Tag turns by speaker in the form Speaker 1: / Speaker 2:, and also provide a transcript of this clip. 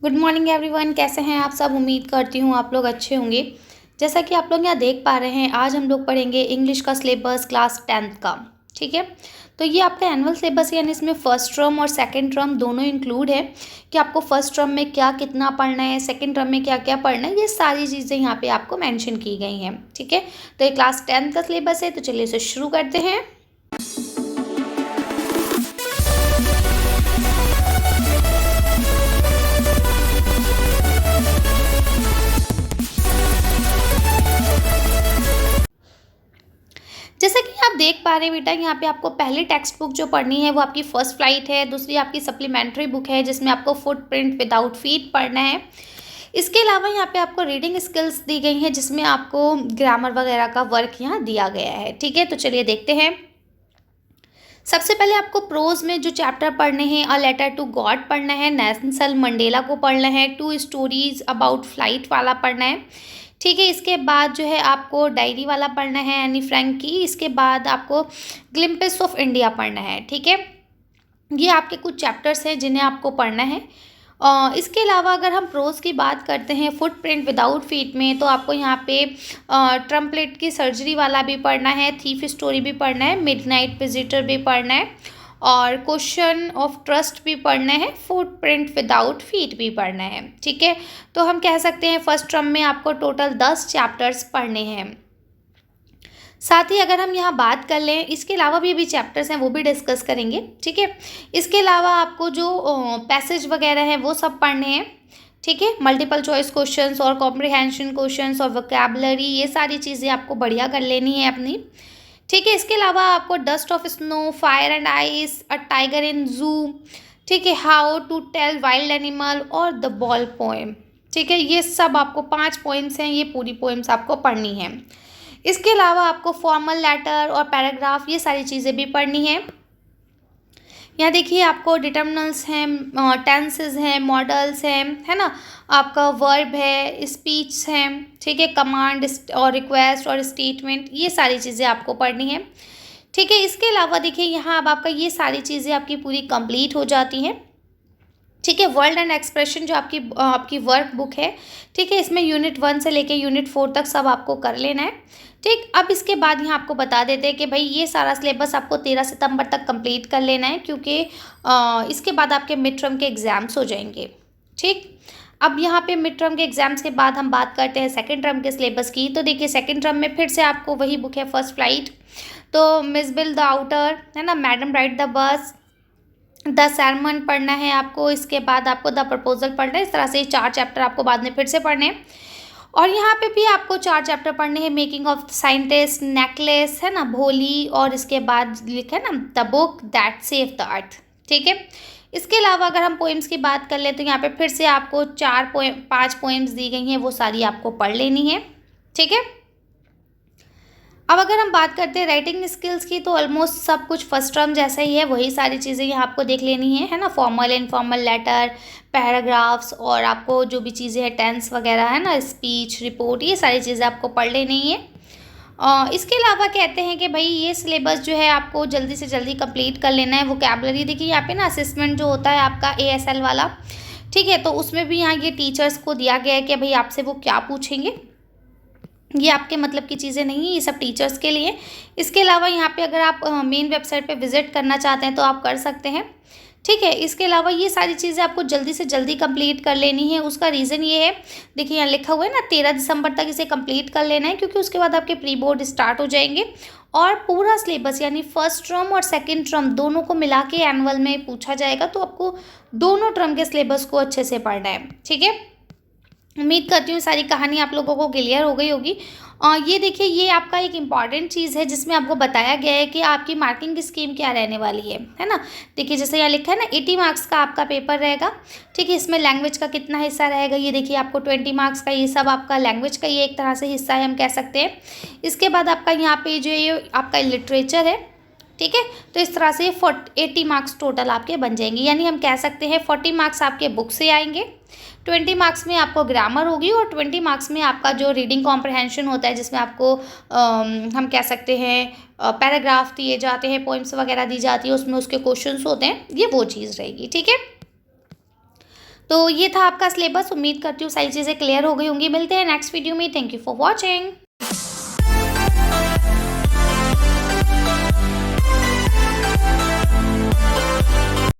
Speaker 1: Good morning everyone. कैसे हैं आप सब? उम्मीद करती हूँ आप लोग अच्छे होंगे। जैसा कि आप लोग यहाँ देख पा रहे हैं, आज हम लोग पढ़ेंगे इंग्लिश का सिलेबस क्लास 10th का। ठीक है, तो ये आपका एनुअल सिलेबस है, यानी इसमें फर्स्ट टर्म और सेकंड टर्म दोनों इंक्लूड है कि आपको फर्स्ट टर्म में क्या कितना पढ़ना है, सेकंड टर्म में क्या क्या पढ़ना है, ये सारी चीज़ें यहाँ पे आपको मेंशन की गई हैं। ठीक है, तो ये क्लास 10th का सिलेबस है, तो चलिए इसे शुरू करते हैं। जैसा कि आप देख पा रहे हैं बेटा, यहाँ पे आपको पहली टेक्स्ट बुक जो पढ़नी है वो आपकी फर्स्ट फ्लाइट है। दूसरी आपकी सप्लीमेंट्री बुक है जिसमें आपको फुटप्रिंट विदाउट फीट पढ़ना है। इसके अलावा यहाँ पे आपको रीडिंग स्किल्स दी गई हैं जिसमें आपको ग्रामर वगैरह का वर्क यहाँ दिया गया है। ठीक है, तो चलिए देखते हैं। सबसे पहले आपको प्रोज में जो चैप्टर पढ़ने हैं, अ लेटर टू गॉड पढ़ना है, नेल्सन मंडेला को पढ़ना है, टू स्टोरीज अबाउट फ्लाइट वाला पढ़ना है। ठीक है, इसके बाद जो है आपको डायरी वाला पढ़ना है, एनी फ्रैंक की। इसके बाद आपको ग्लिम्पस ऑफ इंडिया पढ़ना है। ठीक है, ये आपके कुछ चैप्टर्स हैं जिन्हें आपको पढ़ना है। इसके अलावा अगर हम प्रोज की बात करते हैं फुटप्रिंट विदाउट फीट में, तो आपको यहाँ पे ट्रम्पलेट की सर्जरी वाला भी पढ़ना है, थीफ स्टोरी भी पढ़ना है, मिडनाइट विजिटर भी पढ़ना है, और क्वेश्चन ऑफ ट्रस्ट भी पढ़ना है, फुटप्रिंट विदाउट फीट भी पढ़ना है। ठीक है, तो हम कह सकते हैं फर्स्ट टर्म में आपको टोटल 10 चैप्टर्स पढ़ने हैं। साथ ही अगर हम यहाँ बात कर लें, इसके अलावा भी अभी चैप्टर्स हैं वो भी डिस्कस करेंगे। ठीक है, इसके अलावा आपको जो पैसेज वगैरह हैं वो सब पढ़ने हैं। ठीक है, मल्टीपल चॉइस क्वेश्चंस और कॉम्प्रिहेंशन क्वेश्चंस और वोकैबुलरी, ये सारी चीज़ें आपको बढ़िया कर लेनी है अपनी। ठीक है, इसके अलावा आपको dust of snow, fire and ice, a tiger in zoo, ठीक है, how to tell wild animal और द बॉल पोएम। ठीक है, ये सब आपको 5 पोएम्स हैं, ये पूरी पोएम्स आपको पढ़नी है। इसके अलावा आपको फॉर्मल लेटर और पैराग्राफ, ये सारी चीज़ें भी पढ़नी है। यहाँ देखिए आपको डिटर्मिनल्स हैं, टेंसेस हैं, मॉडल्स हैं, है ना, आपका वर्ब है, स्पीच हैं, ठीक है, कमांड और रिक्वेस्ट और स्टेटमेंट, ये सारी चीज़ें आपको पढ़नी है। ठीक है, इसके अलावा देखिए यहाँ अब आपका ये सारी चीज़ें आपकी पूरी कंप्लीट हो जाती हैं। ठीक है, वर्ड एंड एक्सप्रेशन जो आपकी वर्क बुक है, ठीक है, इसमें यूनिट 1 से लेके यूनिट 4 तक सब आपको कर लेना है। ठीक, अब इसके बाद यहाँ आपको बता देते हैं कि भाई ये सारा सिलेबस आपको 13 सितंबर तक कंप्लीट कर लेना है, क्योंकि इसके बाद आपके मिड टर्म के एग्ज़ाम्स हो जाएंगे। ठीक, अब यहाँ पे मिड टर्म के एग्ज़ाम्स के बाद हम बात करते हैं सेकेंड टर्म के सिलेबस की। तो देखिए सेकेंड टर्म में फिर से आपको वही बुक है फर्स्ट फ्लाइट, तो मिस बिल द आउटर, है ना, madam ride the bus, the sermon पढ़ना है आपको। इसके बाद आपको द प्रपोजल पढ़ना है। इस तरह से 4 चैप्टर आपको बाद में फिर से पढ़ने हैं। और यहाँ पे भी आपको 4 चैप्टर पढ़ने हैं, मेकिंग ऑफ साइंटिस्ट, नेकलेस, है ना, भोली, और इसके बाद लिखा है ना the book that save the earth. ठीक है, इसके अलावा अगर हम पोएम्स की बात कर लें तो यहाँ पे फिर से आपको 5 पोएम्स दी गई हैं, वो सारी आपको पढ़ लेनी है। ठीक है, अब अगर हम बात करते हैं राइटिंग स्किल्स की, तो ऑलमोस्ट सब कुछ फर्स्ट टर्म जैसा ही है, वही सारी चीज़ें यहाँ आपको देख लेनी है ना, फॉर्मल इनफॉर्मल लेटर, पैराग्राफ्स, और आपको जो भी चीज़ें हैं टेंस वगैरह, है ना, स्पीच, रिपोर्ट, ये सारी चीज़ें आपको पढ़ लेनी है। इसके अलावा कहते हैं कि भाई ये सिलेबस जो है आपको जल्दी से जल्दी कंप्लीट कर लेना है। वोकैबुलरी देखिए यहाँ पे ना असेसमेंट जो होता है आपका ASL वाला, ठीक है, तो उसमें भी यहाँ ये टीचर्स को दिया गया है कि भाई आपसे वो क्या पूछेंगे, ये आपके मतलब की चीज़ें नहीं है, ये सब टीचर्स के लिए। इसके अलावा यहाँ पे अगर आप मेन वेबसाइट पे विजिट करना चाहते हैं तो आप कर सकते हैं। ठीक है, इसके अलावा ये सारी चीज़ें आपको जल्दी से जल्दी कंप्लीट कर लेनी है। उसका रीज़न ये है, देखिए यहाँ लिखा हुआ है ना 13 दिसंबर तक इसे कंप्लीट कर लेना है, क्योंकि उसके बाद आपके प्री बोर्ड स्टार्ट हो जाएंगे और पूरा सिलेबस यानी फर्स्ट टर्म और सेकेंड टर्म दोनों को मिला के एनुअल में पूछा जाएगा, तो आपको दोनों टर्म के सिलेबस को अच्छे से पढ़ना है। ठीक है, उम्मीद करती हूँ सारी कहानी आप लोगों को क्लियर हो गई होगी। ये देखिए ये आपका एक इम्पॉर्टेंट चीज़ है जिसमें आपको बताया गया है कि आपकी मार्किंग स्कीम क्या रहने वाली है ना। देखिए जैसे यहाँ लिखा है ना 80 मार्क्स का आपका पेपर रहेगा। ठीक है, इसमें लैंग्वेज का कितना हिस्सा रहेगा, ये देखिए आपको 20 मार्क्स का, ये सब आपका लैंग्वेज का ये एक तरह से हिस्सा है, हम कह सकते हैं। इसके बाद आपका यहाँ पे जो ये आपका लिटरेचर है, ठीक है, तो इस तरह से 80 मार्क्स टोटल आपके बन जाएंगे, यानी हम कह सकते हैं 40 मार्क्स आपके बुक से आएंगे, 20 मार्क्स में आपको ग्रामर होगी और 20 मार्क्स में आपका जो रीडिंग कॉम्प्रहेंशन होता है जिसमें आपको हम कह सकते हैं पैराग्राफ दिए जाते हैं, पोइम्स वगैरह दी जाती है, उसमें उसके क्वेश्चंस होते हैं, ये वो चीज़ रहेगी। ठीक है, तो ये था आपका सिलेबस। उम्मीद करती हूँ सारी चीज़ें क्लियर हो गई होंगी। मिलते हैं नेक्स्ट वीडियो में। Thank you for watching.